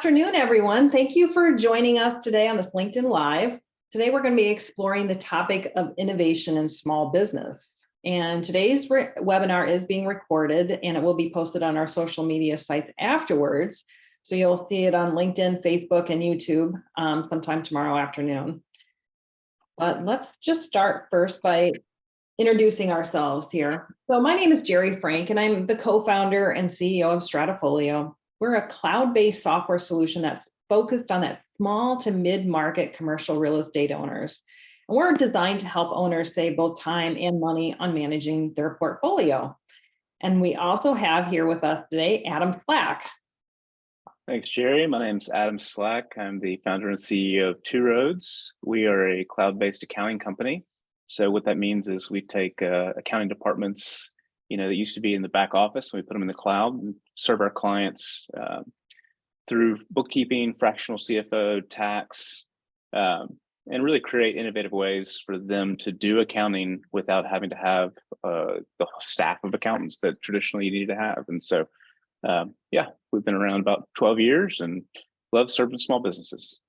afternoon, everyone. Thank you for joining us today on this LinkedIn Live. Today, we're going to be exploring the topic of innovation in small business. And today's webinar is being recorded and it will be posted on our social media sites afterwards. So you'll see it on LinkedIn, Facebook, and YouTube sometime tomorrow afternoon. But let's just start first by introducing ourselves here. So my name is Jeri Frank, and I'm the co-founder and CEO of STRATAFOLIO. We're a cloud-based software solution that's focused on that small to mid-market commercial real estate owners. And we're designed to help owners save both time and money on managing their portfolio. And we also have here with us today, Adam Slack. Thanks, Jerry. My name's Adam Slack. I'm the founder and CEO of Two Roads. We are a cloud-based accounting company. So what that means is we take accounting departments, that used to be in the back office, and we put them in the cloud and serve our clients through bookkeeping, fractional CFO, tax, and really create innovative ways for them to do accounting without having to have the staff of accountants that traditionally you need to have. And so, yeah, we've been around about 12 years and love serving small businesses.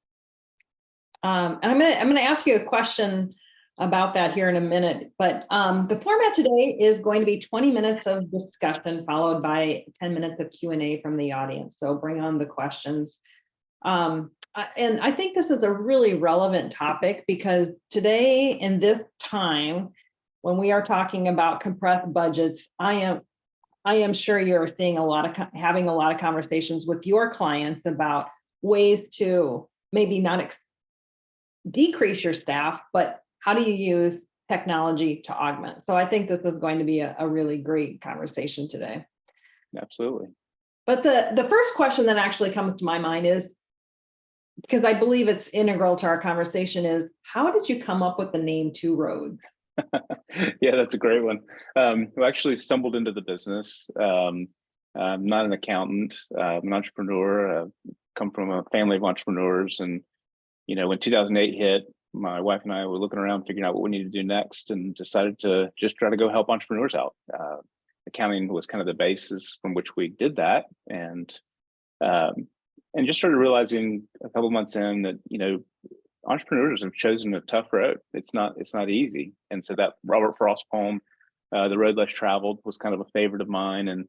And I'm gonna ask you a question about that here in a minute, but the format today is going to be 20 minutes of discussion followed by 10 minutes of Q&A from the audience. So bring on the questions. And I think this is a really relevant topic because today in this time, when we are talking about compressed budgets, I am sure you're seeing having a lot of conversations with your clients about ways to maybe not decrease your staff, but how do you use technology to augment? So I think this is going to be a really great conversation today. Absolutely. But the first question that actually comes to my mind is, because I believe it's integral to our conversation, is how did you come up with the name Two Roads? Yeah, that's a great one. We actually stumbled into the business. I'm not an accountant, I'm an entrepreneur, come from a family of entrepreneurs. And, when 2008 hit, my wife and I were looking around, figuring out what we needed to do next, and decided to just try to go help entrepreneurs out. Accounting was kind of the basis from which we did that. And just started realizing a couple of months in that, entrepreneurs have chosen a tough road. It's not easy. And so that Robert Frost poem, The Road Less Traveled, was kind of a favorite of mine. And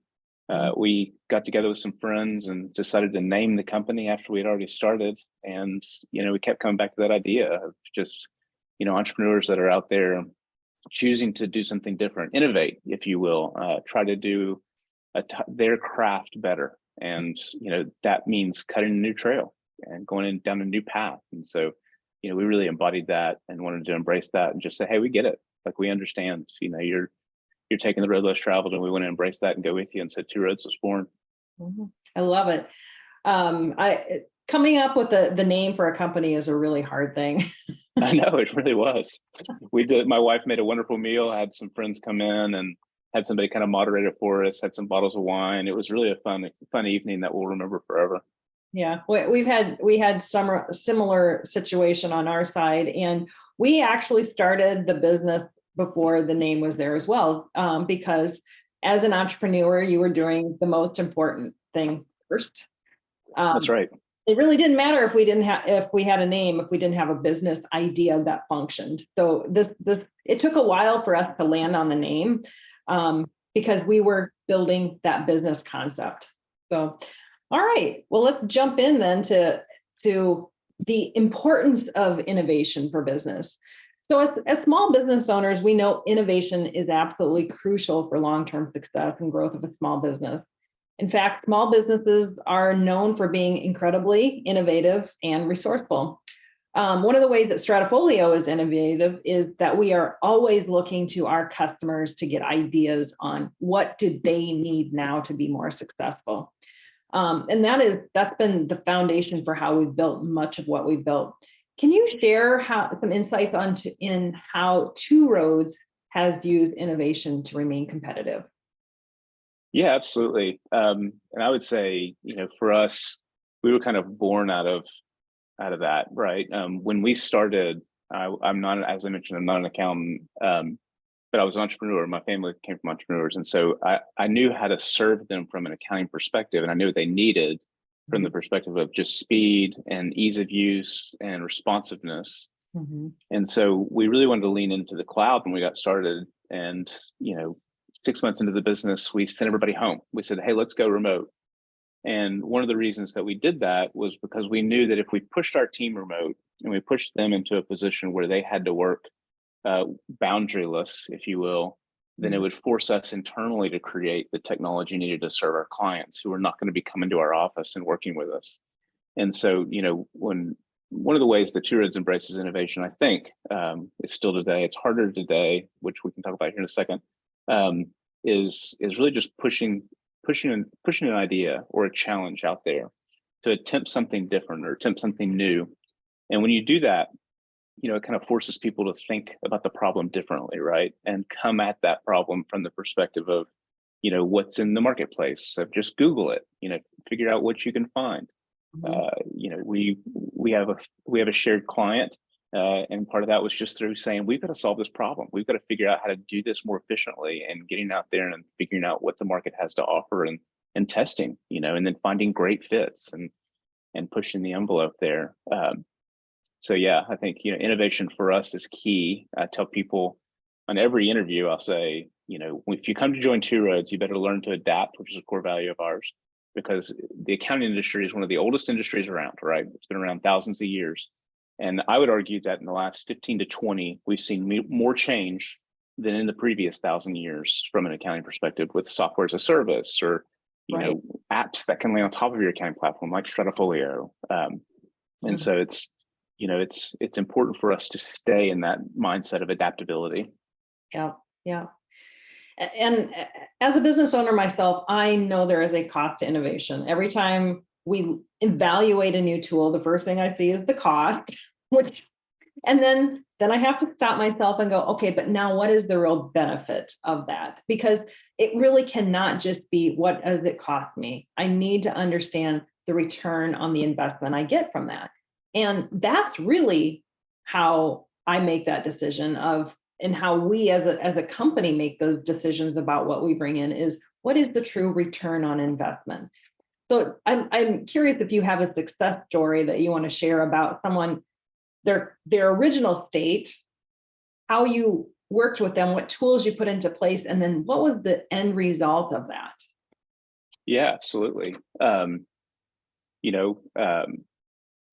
we got together with some friends and decided to name the company after we had already started. And, we kept coming back to that idea of just, entrepreneurs that are out there choosing to do something different, innovate, if you will, try to do their craft better. And, that means cutting a new trail and going down a new path. And so, we really embodied that and wanted to embrace that and just say, hey, we get it. Like, we understand, you're taking the road less traveled, and we want to embrace that and go with you. And so Two Roads was born. Mm-hmm. I love it. Coming up with the name for a company is a really hard thing. I know, it really was. My wife made a wonderful meal, had some friends come in and had somebody kind of moderate it for us, had some bottles of wine. It was really a fun evening that we'll remember forever. Yeah, we had some similar situation on our side, and we actually started the business before the name was there as well, because as an entrepreneur, you were doing the most important thing first. That's right. It really didn't matter if we had a name, if we didn't have a business idea that functioned. So it took a while for us to land on the name, because we were building that business concept. So, all right, well, let's jump in then to the importance of innovation for business. So as small business owners, we know innovation is absolutely crucial for long-term success and growth of a small business. In fact, small businesses are known for being incredibly innovative and resourceful. One of the ways that STRATAFOLIO is innovative is that we are always looking to our customers to get ideas on what do they need now to be more successful. And that's been the foundation for how we've built much of what we've built. Can you share some insights in how Two Roads has used innovation to remain competitive? Yeah, absolutely. And I would say, for us, we were kind of born out of that, right? When we started, I'm not, as I mentioned, I'm not an accountant, but I was an entrepreneur. My family came from entrepreneurs. And so I knew how to serve them from an accounting perspective, and I knew what they needed. from the perspective of just speed and ease of use and responsiveness. Mm-hmm. And so we really wanted to lean into the cloud when we got started. And, 6 months into the business, we sent everybody home. We said, hey, let's go remote. And one of the reasons that we did that was because we knew that if we pushed our team remote and we pushed them into a position where they had to work boundaryless, if you will, then it would force us internally to create the technology needed to serve our clients who are not going to be coming to our office and working with us. And so, when one of the ways that Two Roads embraces innovation, I think, is still today, it's harder today, which we can talk about here in a second, is really just pushing an idea or a challenge out there to attempt something different or attempt something new. And when you do that, it kind of forces people to think about the problem differently, right? And come at that problem from the perspective of, what's in the marketplace. So just Google it, figure out what you can find. We have a shared client, and part of that was just through saying, we've got to solve this problem. We've got to figure out how to do this more efficiently, and getting out there and figuring out what the market has to offer, and testing, and then finding great fits and pushing the envelope there. So yeah, I think, innovation for us is key. I tell people on every interview, I'll say, if you come to join Two Roads, you better learn to adapt, which is a core value of ours, because the accounting industry is one of the oldest industries around, right? It's been around thousands of years. And I would argue that in the last 15 to 20, we've seen more change than in the previous 1,000 years from an accounting perspective, with software as a service, or, apps that can lay on top of your accounting platform like STRATAFOLIO. And so it's important for us to stay in that mindset of adaptability. Yeah. Yeah. And as a business owner myself, I know there is a cost to innovation. Every time we evaluate a new tool, the first thing I see is the cost, and then I have to stop myself and go, okay, but now what is the real benefit of that? Because it really cannot just be, what does it cost me? I need to understand the return on the investment I get from that. And that's really how I make that decision and how we as a company make those decisions about what we bring in, is what is the true return on investment? So I'm curious if you have a success story that you want to share about someone, their original state, how you worked with them, what tools you put into place, and then what was the end result of that? Yeah, absolutely.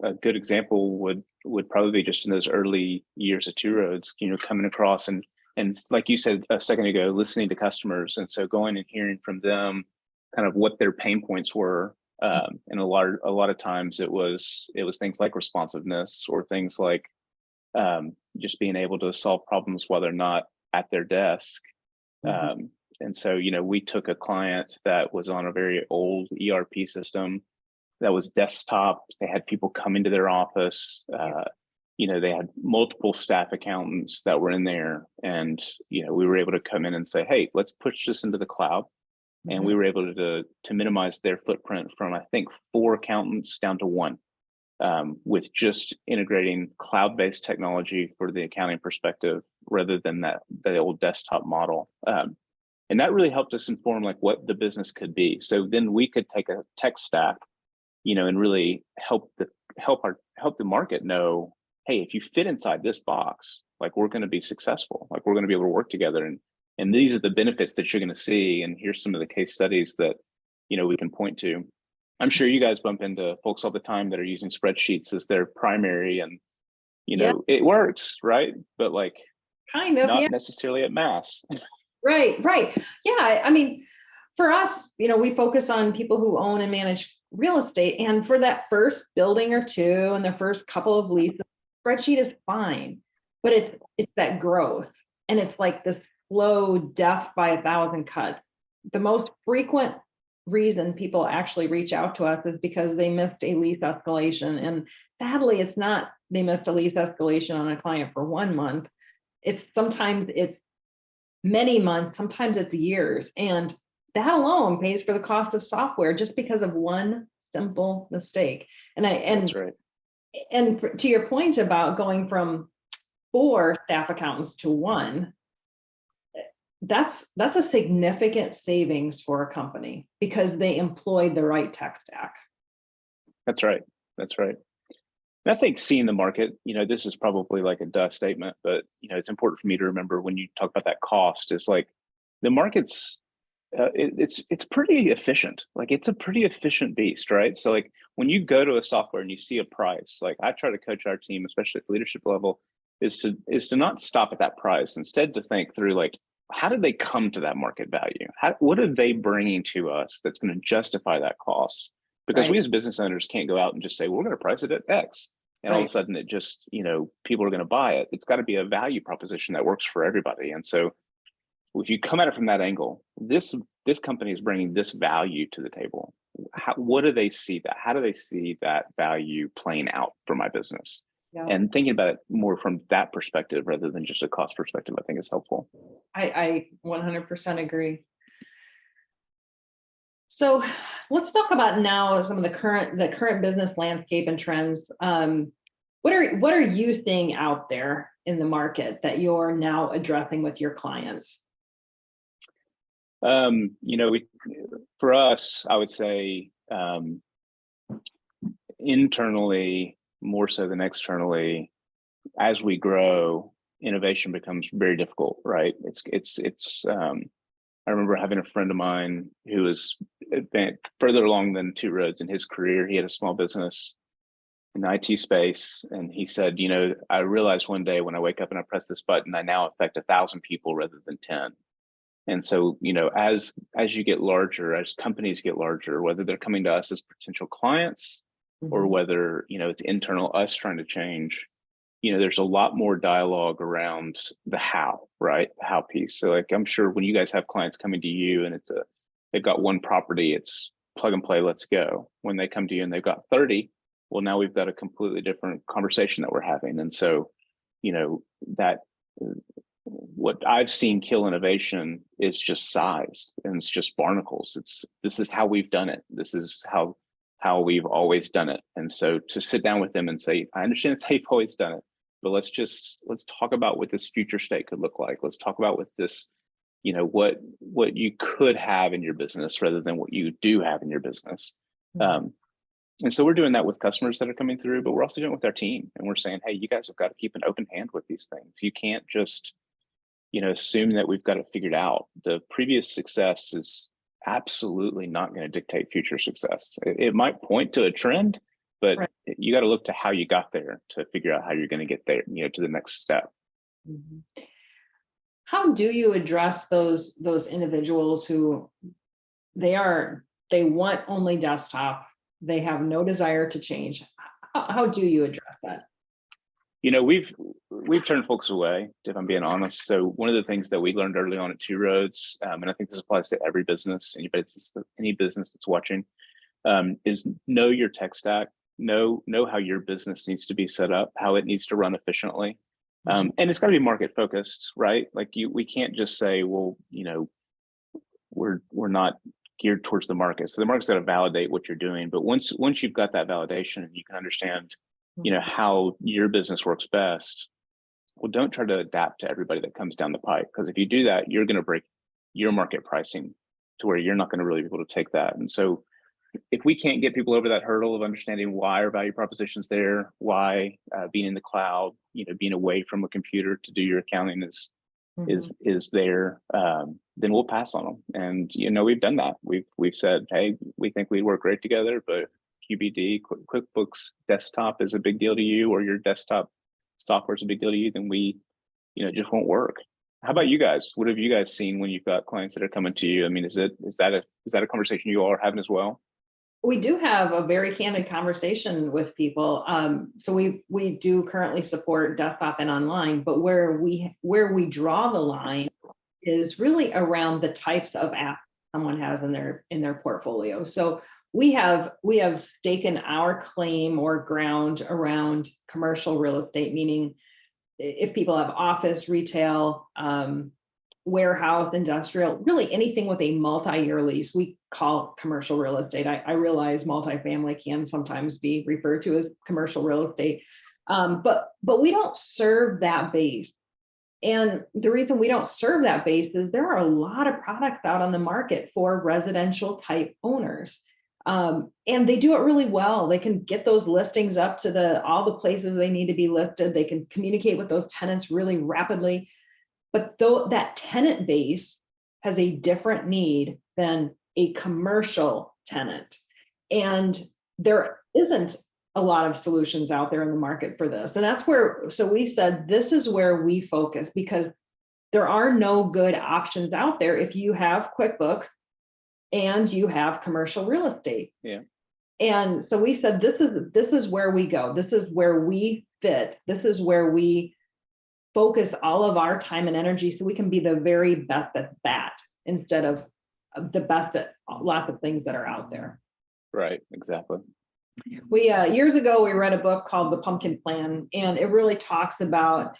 A good example would probably be just in those early years of Two Roads, coming across and like you said a second ago, listening to customers. And so going and hearing from them kind of what their pain points were. And a lot of times it was things like responsiveness, or things like just being able to solve problems while they're not at their desk. And so, we took a client that was on a very old ERP system that was desktop. They had people come into their office. They had multiple staff accountants that were in there, and we were able to come in and say, hey, let's push this into the cloud. And we were able to minimize their footprint from, I think, 4 accountants down to 1, with just integrating cloud-based technology for the accounting perspective, rather than the old desktop model. And that really helped us inform like what the business could be. So then we could take a tech stack, and really help the market know, hey, if you fit inside this box, like, we're going to be successful, like, we're going to be able to work together, and these are the benefits that you're going to see, and here's some of the case studies that we can point to. I'm sure you guys bump into folks all the time that are using spreadsheets as their primary, and it works, right? But like, kind of, not necessarily at mass. Right. Yeah, I mean, for us, we focus on people who own and manage real estate. And for that first building or two and the first couple of leases, spreadsheet is fine. But it's that growth. And it's like the slow death by 1,000 cuts. The most frequent reason people actually reach out to us is because they missed a lease escalation. And sadly, it's not they missed a lease escalation on a client for 1 month. Sometimes it's many months, sometimes it's years. And that alone pays for the cost of software just because of one simple mistake. That's right. And to your point about going from 4 staff accountants to 1, that's a significant savings for a company because they employed the right tech stack. That's right. That's right. And I think seeing the market, this is probably like a duh statement, but it's important for me to remember when you talk about that cost is like the market's it's pretty efficient. Like it's a pretty efficient beast, right? So like when you go to a software and you see a price, like I try to coach our team, especially at the leadership level, is to not stop at that price. Instead, to think through like how did they come to that market value? What are they bringing to us that's going to justify that cost? Because Right. we as business owners can't go out and just say, well, we're going to price it at X. And all of a Right. sudden it just, people are going to buy it. It's got to be a value proposition that works for everybody. And so if you come at it from that angle, this company is bringing this value to the table. What do they see that? How do they see that value playing out for my business? Yeah. And thinking about it more from that perspective rather than just a cost perspective, I think is helpful. I 100% agree. So let's talk about now some of the current business landscape and trends. What are you seeing out there in the market that you're now addressing with your clients? For us, I would say internally more so than externally, as we grow, innovation becomes very difficult, right? I remember having a friend of mine who was further along than Two Roads in his career. He had a small business in the IT space, and he said, I realized one day when I wake up and I press this button, I now affect 1,000 people rather than 10. And so, as you get larger, as companies get larger, whether they're coming to us as potential clients or whether, it's internal us trying to change, there's a lot more dialogue around the how, right? The how piece. So like, I'm sure when you guys have clients coming to you and they've got one property, it's plug and play, let's go. When they come to you and they've got 30, well, now we've got a completely different conversation that we're having. And so, that what I've seen kill innovation is just size, and it's just barnacles. This is how we've done it. This is how we've always done it. And so to sit down with them and say, I understand that they've always done it, but let's talk about what this future state could look like. Let's talk about what this, what you could have in your business rather than what you do have in your business. And so we're doing that with customers that are coming through, but we're also doing it with our team. And we're saying, hey, you guys have got to keep an open hand with these things. You can't just, assume that we've got it figured out. The previous success is absolutely not going to dictate future success. It might point to a trend, but right. You got to look to how you got there to figure out how you're going to get there, to the next step. How do you address those individuals who they want only desktop, they have no desire to change? How do you address that? We've turned folks away, if I'm being honest. So one of the things that we learned early on at Two Roads, and I think this applies to every business, any business that's watching, is know your tech stack, know how your business needs to be set up, how it needs to run efficiently. And it's got to be market focused, right? Like we can't just say, well, we're not geared towards the market. So the market's got to validate what you're doing. But once you've got that validation, you can understand how your business works best. Well, don't try to adapt to everybody that comes down the pipe, because if you do that, you're going to break your market pricing to where you're not going to really be able to take that. And so if we can't get people over that hurdle of understanding why our value proposition's there, why being in the cloud, being away from a computer to do your accounting is there, then we'll pass on them. And we've done that. We've said, hey, we think we work great together, but QBD, QuickBooks desktop is a big deal to you, or your desktop software is a big deal to you, then we, just won't work. How about you guys? What have you guys seen when you've got clients that are coming to you? I mean, is that a conversation you all are having as well? We do have a very candid conversation with people. So we do currently support desktop and online, but where we draw the line is really around the types of apps someone has in their portfolio. So we have staken our claim or ground around commercial real estate, meaning if people have office, retail, warehouse, industrial, really anything with a multi-year lease, we call commercial real estate. I realize multifamily can sometimes be referred to as commercial real estate, but we don't serve that base. And the reason we don't serve that base is there are a lot of products out on the market for residential type owners. And they do it really well. They can get those listings up to all the places they need to be listed. They can communicate with those tenants really rapidly. But though that tenant base has a different need than a commercial tenant. And there isn't a lot of solutions out there in the market for this. And that's where, so we said, this is where we focus, because there are no good options out there if you have QuickBooks and you have commercial real estate. Yeah. And so we said, this is where we go. This is where we fit. This is where we focus all of our time and energy, so we can be the very best at that instead of the best at lots of things that are out there. Right, exactly. We years ago, we read a book called The Pumpkin Plan, and it really talks about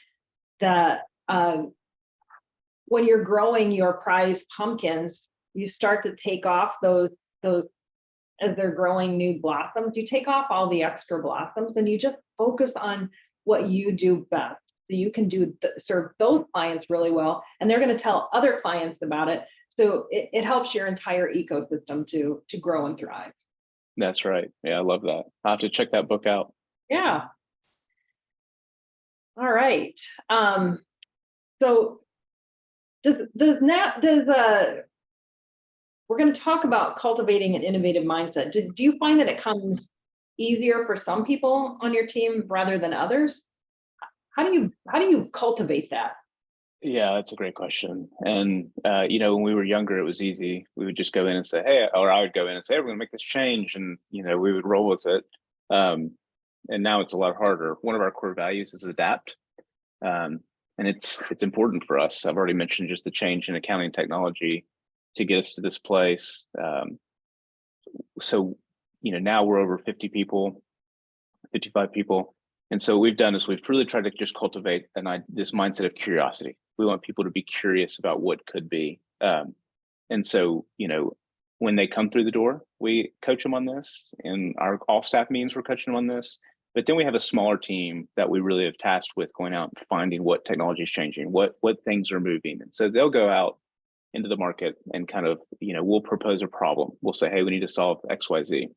that when you're growing your prize pumpkins, you start to take off those as they're growing new blossoms, you take off all the extra blossoms and you just focus on what you do best. So you can serve those clients really well, and they're going to tell other clients about it. So it helps your entire ecosystem to grow and thrive. That's right. Yeah, I love that. I'll have to check that book out. Yeah. All right. So we're going to talk about cultivating an innovative mindset. Do you find that it comes easier for some people on your team rather than others? How do you cultivate that? Yeah, that's a great question. And when we were younger, it was easy. We would just go in and say, "Hey," or I would go in and say, "Hey, we're going to make this change," and we would roll with it. And now it's a lot harder. One of our core values is adapt, and it's important for us. I've already mentioned just the change in accounting technology to get us to this place. So now we're over 50 people, 55 people. And so what we've done is we've really tried to just cultivate this mindset of curiosity. We want people to be curious about what could be. And so, when they come through the door, we coach them on this, and our all staff meetings, we're coaching them on this. But then we have a smaller team that we really have tasked with going out and finding what technology is changing, what things are moving. And so they'll go out into the market and kind of, we'll propose a problem. We'll say, "Hey, we need to solve XYZ."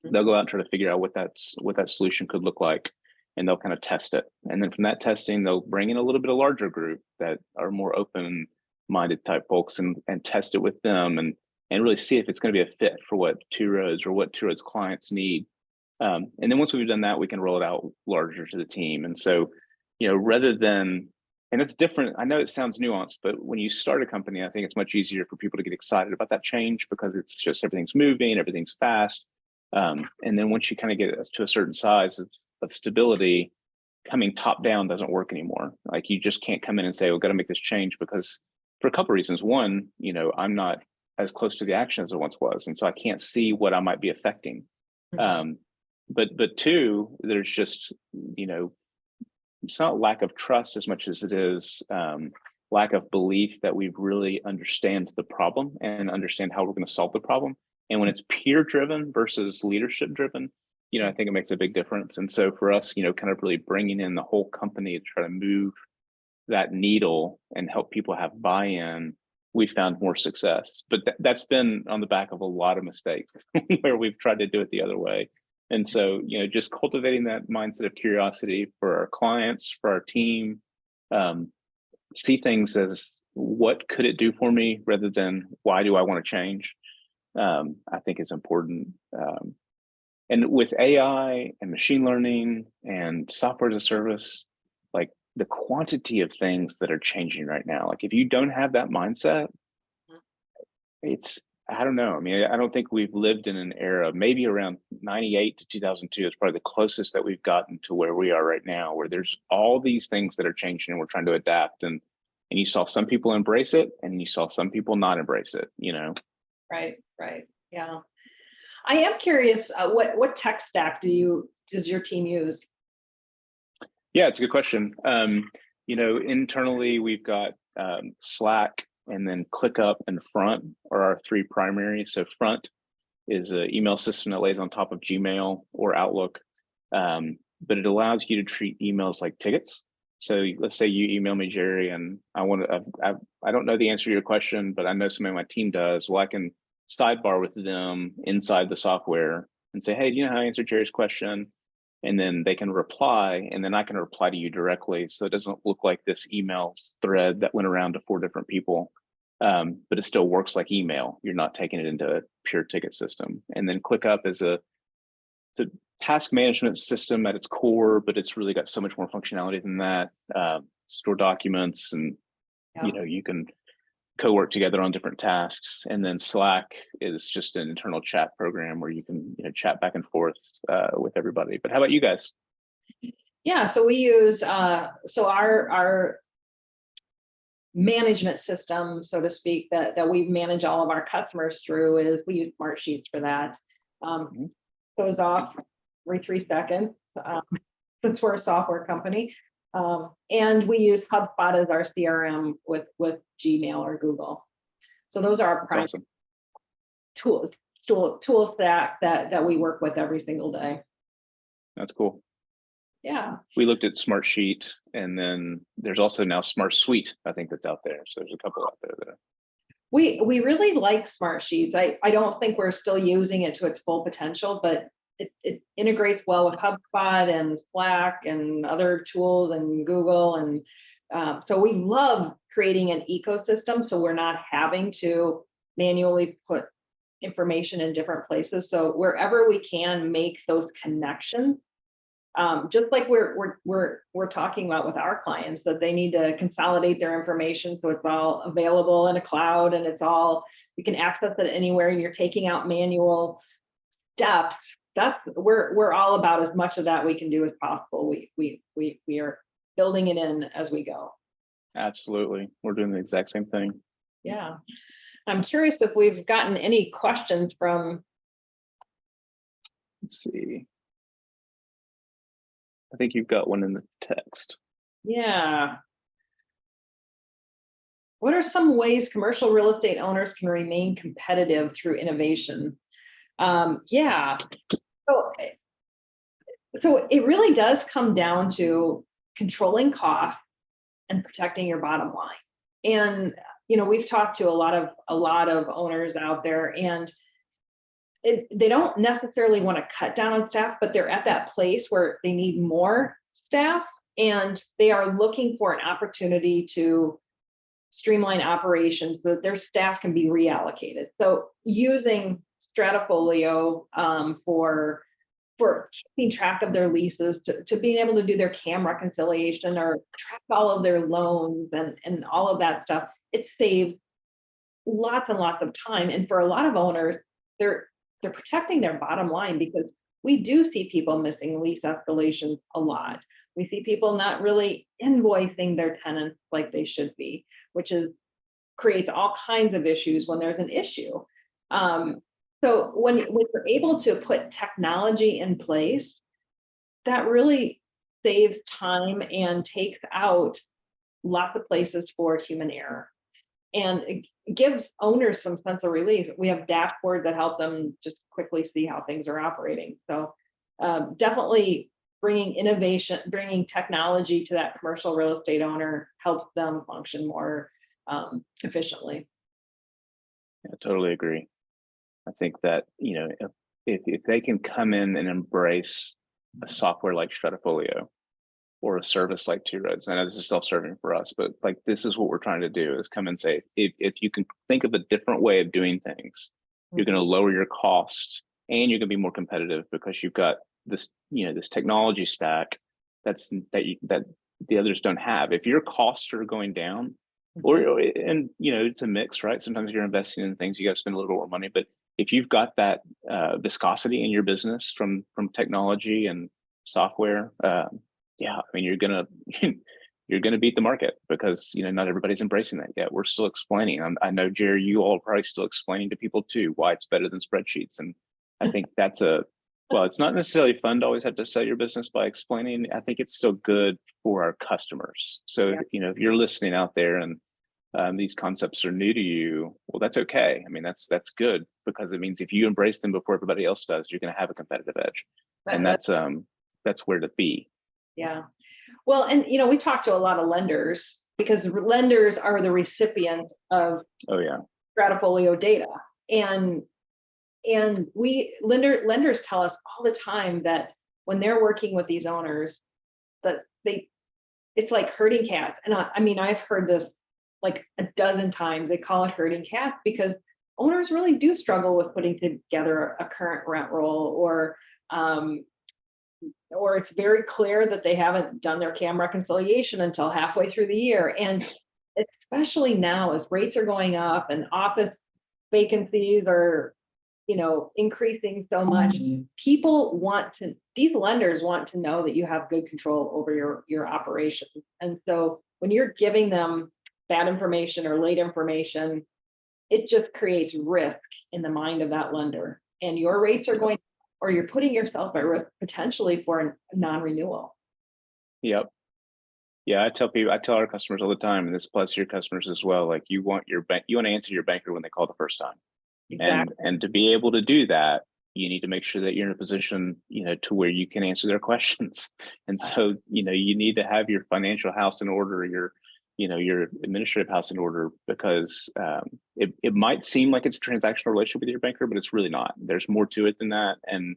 They'll go out and try to figure out what that solution could look like, and they'll kind of test it. And then from that testing, they'll bring in a little bit of larger group that are more open-minded type folks and test it with them and really see if it's going to be a fit for what Two Roads clients need. And then once we've done that, we can roll it out larger to the team. And so, rather than, and it's different. I know it sounds nuanced, but when you start a company, I think it's much easier for people to get excited about that change because it's just everything's moving, everything's fast. And then once you kind of get to a certain size of stability, coming top down doesn't work anymore. Like you just can't come in and say, "We've got to make this change," because for a couple of reasons. One, I'm not as close to the action as I once was, and so I can't see what I might be affecting. But two, there's just it's not lack of trust as much as it is lack of belief that we really understand the problem and understand how we're going to solve the problem. And when it's peer driven versus leadership driven, I think it makes a big difference. And so for us, kind of really bringing in the whole company to try to move that needle and help people have buy-in, we found more success. But that's been on the back of a lot of mistakes where we've tried to do it the other way. And so, just cultivating that mindset of curiosity for our clients, for our team, see things as what could it do for me rather than why do I want to change, I think is important. And with AI and machine learning and software as a service, like the quantity of things that are changing right now, like if you don't have that mindset, I don't know. I mean, I don't think we've lived in an era, maybe around 98 to 2002 is probably the closest that we've gotten to where we are right now, where there's all these things that are changing and we're trying to adapt. And you saw some people embrace it and you saw some people not embrace it, Right. Yeah. I am curious, what tech stack does your team use? Yeah, it's a good question. Internally we've got Slack, and then ClickUp and Front are our three primary. So Front is an email system that lays on top of Gmail or Outlook, but it allows you to treat emails like tickets. So let's say you email me, Jeri, and I don't know the answer to your question, but I know somebody on my team does. Well, I can sidebar with them inside the software and say, hey, do you know how to answer Jeri's question? And then they can reply, and then I can reply to you directly. So it doesn't look like this email thread that went around to 4 different people, but it still works like email. You're not taking it into a pure ticket system. And then ClickUp is it's a task management system at its core, but it's really got so much more functionality than that. Store documents, and you can co-work together on different tasks. And then Slack is just an internal chat program where you can chat back and forth with everybody. But how about you guys? Yeah, so we use so our management system, so to speak, that we manage all of our customers through is we use Smartsheets for that. Goes off every 3 seconds since we're a software company. And we use HubSpot as our CRM with Gmail or Google. So those are our prime tool stack that we work with every single day. That's cool. Yeah. We looked at Smartsheet, and then there's also now Smart Suite, I think, that's out there. So there's a couple out there that we really like Smartsheets. I don't think we're still using it to its full potential, but it integrates well with HubSpot and Slack and other tools and Google. And so we love creating an ecosystem so we're not having to manually put information in different places. So wherever we can make those connections, just like we're talking about with our clients, that they need to consolidate their information so it's all available in a cloud and you can access it anywhere, and you're taking out manual steps. We're all about as much of that we can do as possible. We are building it in as we go. Absolutely. We're doing the exact same thing. Yeah. I'm curious if we've gotten any questions from. Let's see. I think you've got one in the text. Yeah. What are some ways commercial real estate owners can remain competitive through innovation? Yeah. So it really does come down to controlling costs and protecting your bottom line. And we've talked to a lot of owners out there, and they don't necessarily want to cut down on staff, but they're at that place where they need more staff, and they are looking for an opportunity to streamline operations so that their staff can be reallocated. So using STRATAFOLIO for keeping track of their leases, to being able to do their CAM reconciliation or track all of their loans and all of that stuff, it saves lots and lots of time. And for a lot of owners, they're protecting their bottom line, because we do see people missing lease escalations a lot. We see people not really invoicing their tenants like they should be, which creates all kinds of issues when there's an issue. So when you're able to put technology in place, that really saves time and takes out lots of places for human error. And it gives owners some sense of relief. We have dashboards that help them just quickly see how things are operating. So definitely bringing innovation, bringing technology to that commercial real estate owner helps them function more efficiently. I totally agree. I think that, if they can come in and embrace a software like STRATAFOLIO or a service like Two Roads, I know this is self-serving for us, but like, this is what we're trying to do, is come and say, if you can think of a different way of doing things, you're going to lower your costs, and you're going to be more competitive because you've got this, this technology stack that the others don't have. If your costs are going down, it's a mix, right? Sometimes you're investing in things, you got to spend a little bit more money, but if you've got that viscosity in your business from technology and software, you're gonna beat the market, because not everybody's embracing that yet. We're still explaining. I know, Jeri, you all are probably still explaining to people too why it's better than spreadsheets, and I think that's it's not necessarily fun to always have to sell your business by explaining. I think it's still good for our customers. So if you're listening out there and these concepts are new to you, well, that's okay. I mean, that's good, because it means if you embrace them before everybody else does, you're going to have a competitive edge, and that's where to be. Yeah. Well, and we talk to a lot of lenders, because lenders are the recipient of STRATAFOLIO data. And lenders tell us all the time that when they're working with these owners, that it's like herding cats. And I mean, I've heard this like a dozen times. They call it herding cats because owners really do struggle with putting together a current rent roll, or it's very clear that they haven't done their CAM reconciliation until halfway through the year. And especially now, as rates are going up and office vacancies are, increasing so much, these lenders want to know that you have good control over your operations. And so when you're giving them bad information or late information, it just creates risk in the mind of that lender. And your rates are going, or you're putting yourself at risk potentially for a non-renewal. Yep. Yeah, I tell our customers all the time, and this applies to your customers as well. Like, you want to answer your banker when they call the first time. Exactly. And to be able to do that, you need to make sure that you're in a position, to where you can answer their questions. And so, you need to have your financial house in order, your administrative house in order, because it might seem like it's a transactional relationship with your banker, but it's really not. There's more to it than that. And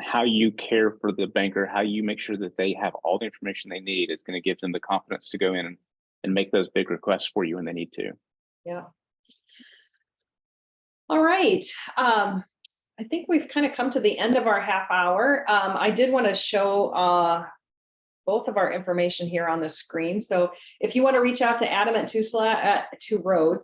how you care for the banker, how you make sure that they have all the information they need, it's going to give them the confidence to go in and make those big requests for you when they need to. Yeah. All right. I think we've kind of come to the end of our half hour. I did want to show both of our information here on the screen. So if you want to reach out to Adam at Two Roads,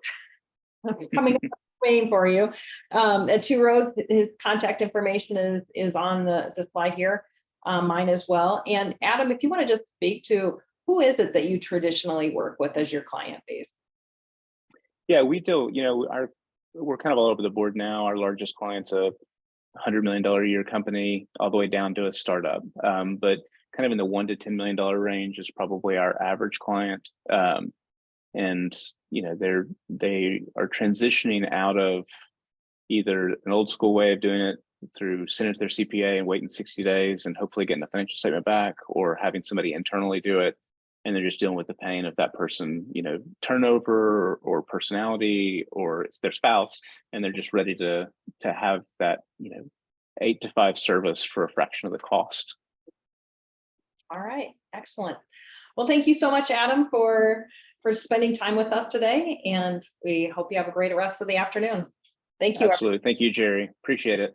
coming up waiting for you, at Two Roads, his contact information is on the slide here, mine as well. And Adam, if you want to just speak to, who is it that you traditionally work with as your client base? Yeah, we do. We're kind of all over the board now. Our largest client's a $100 million a year company, all the way down to a startup. But kind of in the $1 to $10 million range is probably our average client. And they are transitioning out of either an old school way of doing it through sending it to their CPA and waiting 60 days and hopefully getting a financial statement back, or having somebody internally do it. And they're just dealing with the pain of that person, turnover or personality, or it's their spouse, and they're just ready to have that, 8 to 5 service for a fraction of the cost. All right, excellent. Well, thank you so much, Adam, for spending time with us today, and we hope you have a great rest of the afternoon. Thank you. Absolutely. Thank you, Jeri. Appreciate it.